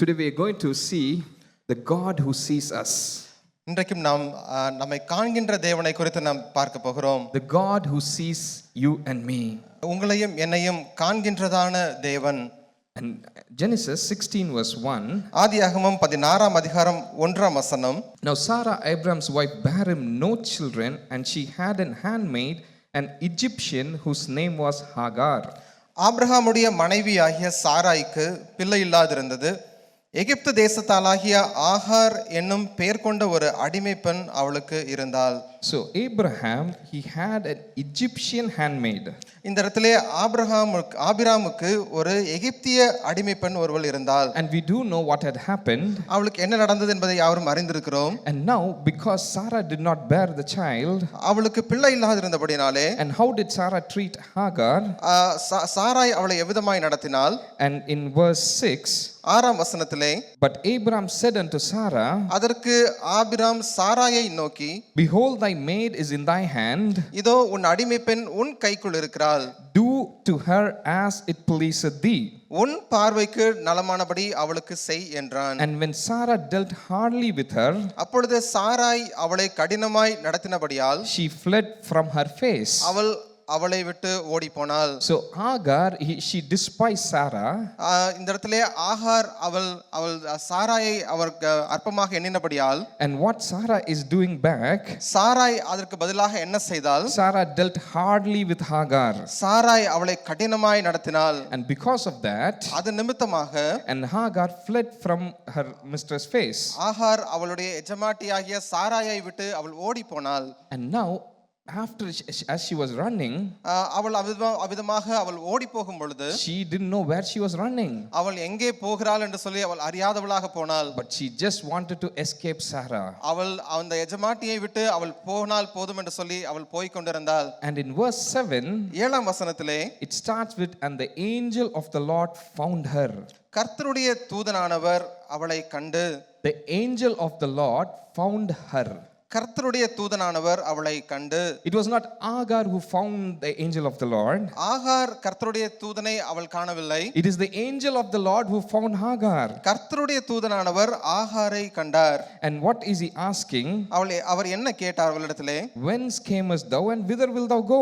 Today we are going to see the God who sees us. இன்றைக்கும் நாம் நம்மை காண்கின்ற தேவனை குறித்து நாம் பார்க்க போகிறோம். The God who sees you and me. உங்களையும் என்னையும் காண்கின்றதான தேவன். And Genesis 16 verse 1. ஆதியாகமம் 16ஆம் அதிகாரம் 1ஆம் வசனம். Now Sarah, Abraham's wife, bare him no children, and she had an handmaid, an Egyptian, whose name was Hagar. ஆபிரகாமுடைய மனைவியாகிய சாராய்க்கு பிள்ளை இல்லாதிருந்தது. எகிப்து தேசத்தாலாகிய ஆகார் என்னும் பெயர் கொண்ட ஒரு அடிமை பெண் அவளுக்கு இருந்தாள். So Abraham, he had an Egyptian handmaid. இந்த இடத்திலே ஆபிராமுக்கு ஒரு எகிப்திய அடிமை பெண் ஒருவள் இருந்தாள். And we do know what had happened. அவளுக்கு என்ன நடந்தது என்பதை யாவரும் அறிந்திருக்கிறோம். And now because Sarah did not bear the child, அவளுக்கு பிள்ளை இல்லாதிருந்தபடினாலே, and how did Sarah treat Hagar? Sarai அவளை எவ்விதமாய் நடத்தினாள்? And in verse 6, 6ஆம் வசனத்திலே, but Abraham said unto Sarah, அதற்கு ஆபிராம் சாராயை நோக்கி, behold, thy maid is in thy hand, இதோ உன் அடிமை பெண் உன் கைக்குள் இருக்கிறாள். do to her as it pleaseth thee. உன் பார்வைக்கு நலமானபடி அவளுக்கு செய் என்றான். And when Sarah dealt hardly with her, அப்பொழுது சாராய் அவளை கடினமாய் நடத்தினபடியால், she fled from her face. அவளை விட்டு ஓடி போனாள். So Hagar, she despised Sarah. இந்த இடத்திலே ஆகார் அவள் சாராயை அவர் அற்பமாக எண்ணினபடியால், And what Sarah is doing back, Sarai அதற்கு பதிலாக என்ன செய்தால்? Sarah dealt hardly with Hagar. Sarai அவளை கடினமாய் நடத்தினாள். And because of that, அது நிமித்தமாக, and Hagar fled from her mistress' face. ஆகார் அவளுடைய எஜமாட்டியாகிய சாராயை விட்டு அவள் ஓடி போனாள். And now after as she was running, அவள் அவிதமாக அவள் ஓடி போகும் பொழுது, she didn't know where she was running. அவள் எங்கே போகிறாள் என்று சொல்லி அவள் அறியாதவளாக போனாள். But she just wanted to escape Sarah. அவள் அந்த எஜமாட்டியை விட்டு அவள் போனால் போதும் என்று சொல்லி அவள் போய் கொண்டிருந்தாள். And in verse 7, 7ஆம் வசனத்திலே, it starts with, and the angel of the Lord found her. கர்த்தருடைய தூதனானவர் அவளை கண்டு. The angel of the Lord found her. கர்த்தருடைய தூதனானவர் அவளை கண்டு. It was not Hagar who found the angel of the Lord. ஆகார் கர்த்தருடைய தூதனை அவள் காணவில்லை. It is the angel of the Lord who found Hagar. கர்த்தருடைய தூதனானவர் ஆகாரை கண்டார். And what is he asking? அவர் என்ன கேட்டார் அவளிடத்திலே? Whence camest thou, and whither wilt thou go?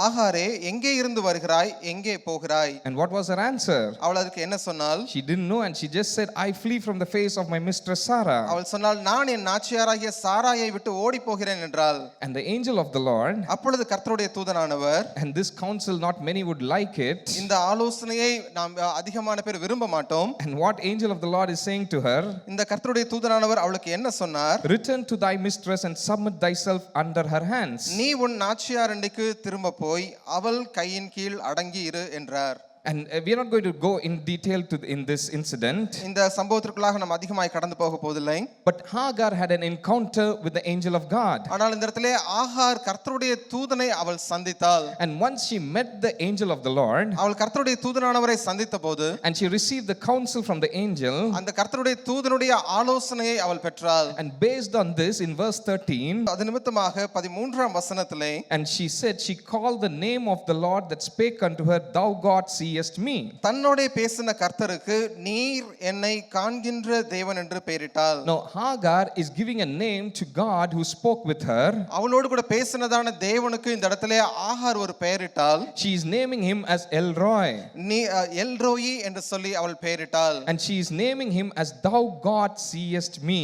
ஆகாரே, எங்கே இருந்து வருகிறாய், எங்கே போகிறாய்? And what was her answer? அவள் அதுக்கு என்ன சொன்னாள்? She didn't know, and she just said, I flee from the face of my mistress Sarah. அவள் சொன்னாள், நான் என் நாச்சியாராகிய சாராயை விட்டு ஓடி போகிறேன் என்றாள். And the angel of the Lord, அப்பொழுது கர்த்தருடைய தூதனானவர், and this counsel not many would like it, இந்த ஆலோசனையை நாம் அதிகமான பேர் விரும்ப மாட்டோம். and what angel of the Lord is saying to her? இந்த கர்த்தருடைய தூதனானவர் அவளுக்கு என்ன சொன்னார்? Return to thy mistress and submit thyself under her hands. நீ உன் நாச்சியாரண்டைக்கு திரும்ப போய் அவள் கையின் கீழ் அடங்கி இரு என்றார். And we are not going to go in detail in this incident. இந்த சம்பவத்திற்குள்ளாக நாம் அதிகமாய் கடந்து போக போவதில்லை. But Hagar had an encounter with the angel of God. ஆனால் இந்த இடத்திலே ஆகார் கர்த்தருடைய தூதனை அவள் சந்தித்தாள். And once she met the angel of the Lord, அவள் கர்த்தருடைய தூதனானவரை சந்தித்தபோது, and she received the counsel from the angel, அந்த கர்த்தருடைய தூதனுடைய ஆலோசனையை அவள் பெற்றாள். and based on this, in verse 13, அது நிமித்தமாக 13ஆம் வசனத்திலே, and she said, she called the name of the Lord that spake unto her, thou God seest me. தன்னோடே பேசின கர்த்தருக்கு நீர் என்னை காண்கின்ற தேவன் என்று பெயரிட்டாள். Now Hagar is giving a name to God who spoke with her. அவளோடு கூட பேசினதான தேவனுக்கு இந்த இடத்திலே ஆகார் ஒரு பெயரிட்டாள். She is naming him as El Roi. நீ எல்ரோயி என்று சொல்லி அவள் பெயரிட்டாள். And she is naming him as thou God seest me.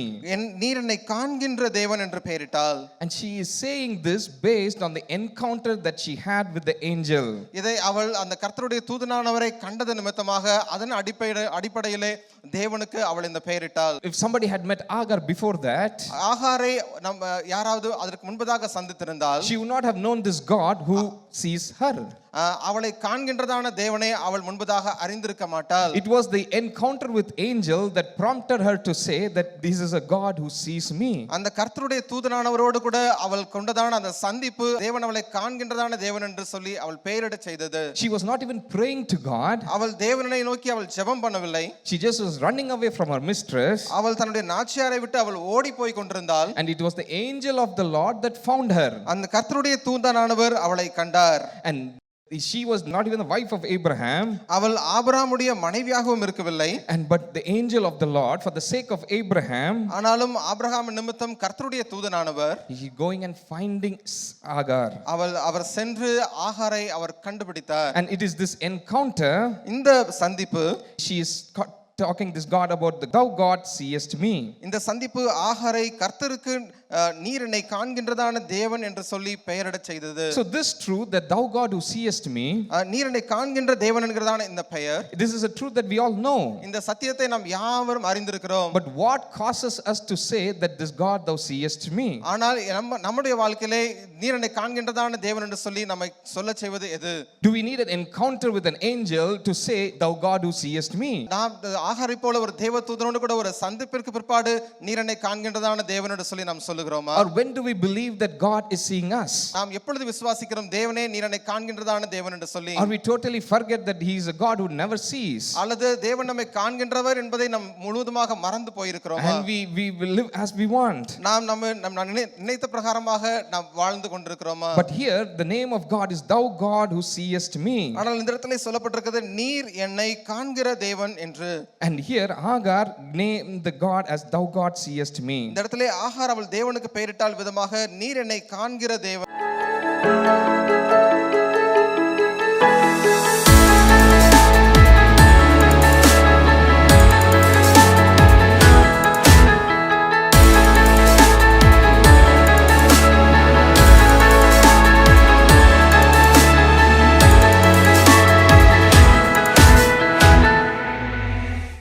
நீர் என்னை காண்கின்ற தேவன் என்று பெயரிட்டாள். And she is saying this based on the encounter that she had with the angel. இதை அவள் அந்த கர்த்தருடைய தூதனானவரை கண்டது நிமித்தமாக அதன் அடிப்படையிலே தேவனுக்கு அவள் இந்த பெயரிட்டாள். If somebody had met Hagar before that, ஆகாரை நம்ம யாராவது அதற்கு முன்பதாக சந்தித்திருந்தால், she would not have known this God who sees her. அவளை காண்கின்றதான தேவனை அவள் முன்பதாக அறிந்திருக்க மாட்டாள். It was the encounter with angel that prompted her to say that this is a God who sees me. அந்த கர்த்தருடைய தூதனானவரோடு கூட அவள் கொண்டதான அந்த சந்திப்பு தேவன் அவளை காண்கின்றதான தேவன் என்று சொல்லி அவள் பெயரிட செய்தது. She was not even praying to God. அவள் தேவனை நோக்கி அவள் ஜெபம் பண்ணவில்லை. She just was running away from her mistress. அவள் தன்னுடைய நாச்சியாரை விட்டு அவள் ஓடி போய் கொண்டிருந்தாள். And it was the angel of the Lord that found her. அந்த கர்த்தருடைய தூதனானவர் அவளை கண்டார். And She was not even the wife of Abraham, அவள் ஆபிரகாமுடைய மனைவியாகவும் இருக்கவில்லை. but the angel of the Lord, for the sake of Abraham, ஆனாலும் Abraham நிமித்தம் கர்த்தருடைய தூதனானவர் he going and finding Hagar. அவர் சென்று ஆகாரை அவர் கண்டுபிடித்தார். And it is this encounter, இந்த சந்திப்பு, she is talking this God about the thou God seest me. இந்த சந்திப்பு ஆகாரை கர்த்தருக்கு நீர் என்னை காண்கின்றதான தேவன் என்று சொல்லி பெயரிடச் செய்தது. So this truth that thou God who seest me, நீர் என்னை காண்கின்ற தேவன் என்கிறதான இந்த பெயர், this is a truth that we all know. இந்த சத்தியத்தை நாம் யாவரும் அறிந்திருக்கிறோம். But what causes us to say that this God thou seest me? ஆனால் நம்முடைய வாழ்க்கையிலே நீர் என்னை காண்கின்றதான தேவன் என்று சொல்லி நம்மை சொல்லச் செய்வது எது? Do we need an encounter with an angel to say thou God who seest me? நாம் ஆகாரை போல ஒரு தேவதூதனோடு கூட ஒரு சந்திப்பிற்கு பிற்பாடு நீர் என்னை காண்கின்றதான தேவன் என்று சொல்லி நாம் சொல்லுகிறோமா? Or when do we believe that God is seeing us? நாம் எப்பொழுது விசுவாசிக்கிறோம் தேவனே நீர் என்னை காண்கின்றதான தேவன் என்று சொல்லி? Or we totally forget that he is a God who never sees? அல்லது தேவன் நம்மை காண்கின்றவர் என்பதை நாம் முழுவதுமாக மறந்து போயிருக்கிறோமா? And we will live as we want. நாம் நினைத்த பிரகாரமாக நாம் வாழ்ந்து கொண்டிருக்கிறோமா? But here the name of God is thou God who seest me. ஆனால் இந்த இடத்திலே சொல்லப்பட்டிருக்கிறது நீர் என்னை காண்கிற தேவன் என்று. And here Hagar named the God as thou God seest me. இந்த இடத்திலே ஆகார் அவள் தேவனுக்கு பெயரிட்டால் விதமாக நீர் என்னை காண்கிற தேவன்.